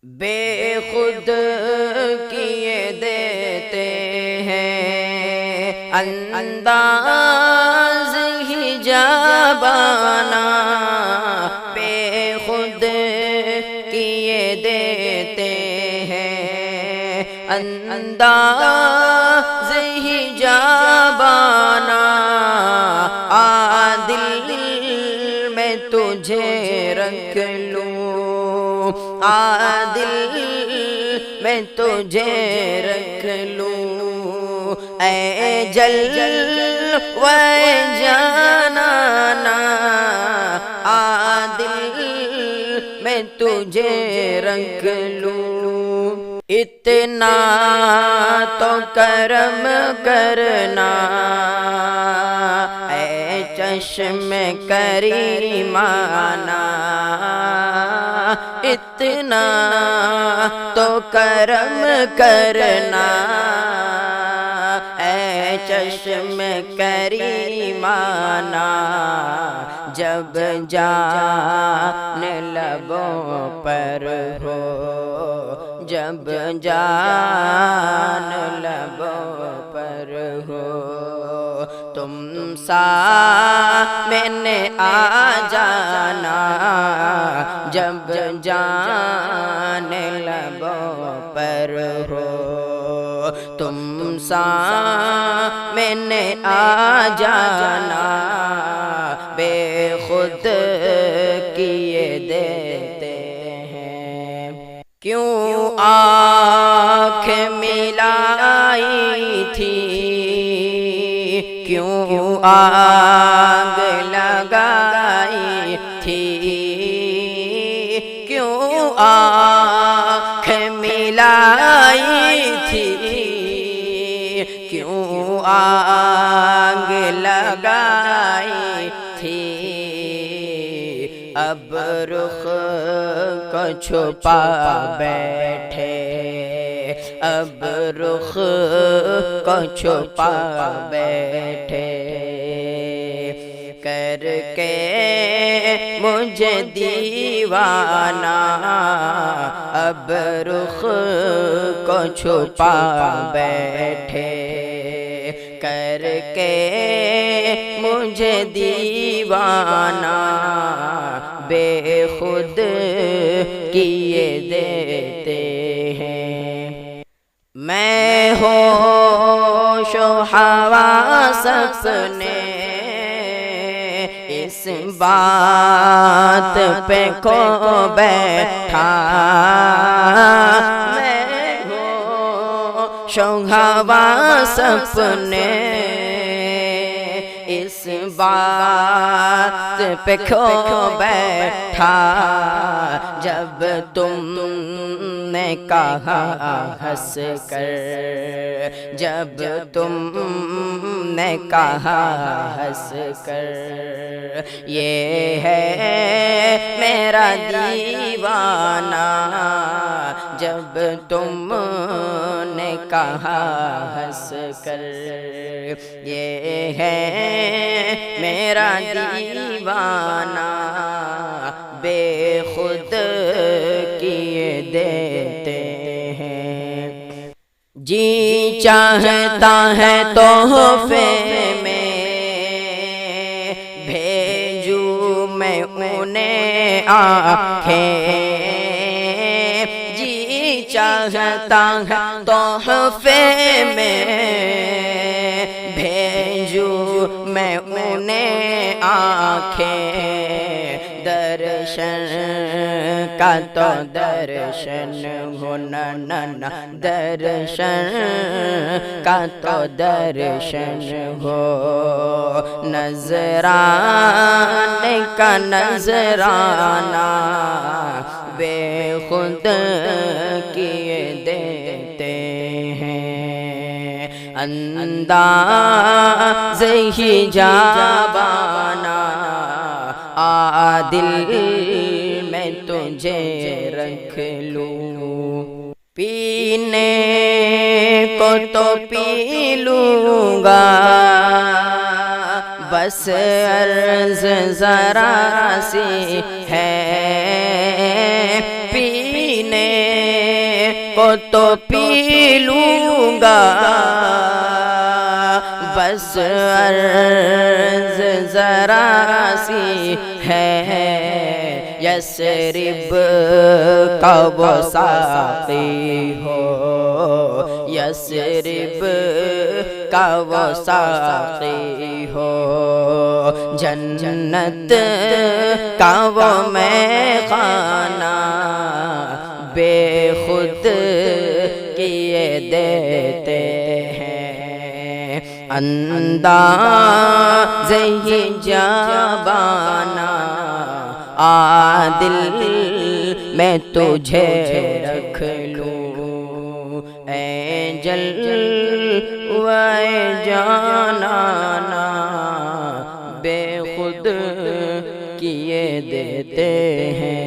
بے خود کیے دیتے ہیں انداز حجابانہ، بے خود کیے دیتے ہیں انداز حجابانہ، عادل میں تجھے رکھ لوں، عادل میں تجھے رکھ لوں، اے جلوہ جانانا، عادل میں تجھے رکھ لوں، اتنا تو کرم کرنا اے چشم کریمانہ، اتنا تو کرم کرنا اے چشم کریمانہ، جب جان لبوں پر ہو، جب جان لبوں پر ہو، تم سامنے آ جانا، جب جان لبوں پر ہو، تم سامنے آ جانا، بے خود کیے دیتے ہیں، کیوں آنکھ ملائی تھی، کیوں آگ لگائی تھی، کیوں آنکھ ملائی تھی، کیوں آگ لگائی تھی، اب رخ کو چھپا بیٹھے، اب رخ کو چھپا بیٹھے، کر کے مجھے دیوانہ، اب رخ کو چھپا بیٹھے، کر کے مجھے دیوانہ، بے خود کیے دیتے ہیں، میں ہوش و حواس اپنے اس بات پہ کھو بیٹھا، میں ہوش و حواس اپنے اس بات پہ کھو بیٹھا، جب تم نے کہا ہنس کر، جب تم نے کہا ہنس کر، یہ ہے میرا دیوانہ، جب تم نے کہا ہنس کر، یہ ہے میرا دیوانہ، بے خود کیے دیتے ہیں، جی چاہتا ہے تحفے میں بھیجوں میں انہیں آنکھیں، جی چاہتا ہے تحفے میں بھیجوں میں انہیں آنکھیں، درشن کا تو درشن ہو نانا، درشن کا تو درشن ہو، نذرانے کا نذرانہ، بے خود کیے دیتے ہیں، انداز حجابانہ، عادل میں تجھے رکھ لوں، پینے کو تو پی لوں گا، بس عرض ذرا سی ہے، پینے کو تو پی لوں گا، بس عرض ذرا سی ہے، یثرب کا وہ ساقی ہو، یثرب کا وہ ساقی ہو، جنت کا وہ میں خانہ بے خود کیے دیتے ہیں، انداز ہی جوانہ عادل میں تجھے رکھ لوں، اے جلوہ جانانا بے خود کیے دیتے ہیں۔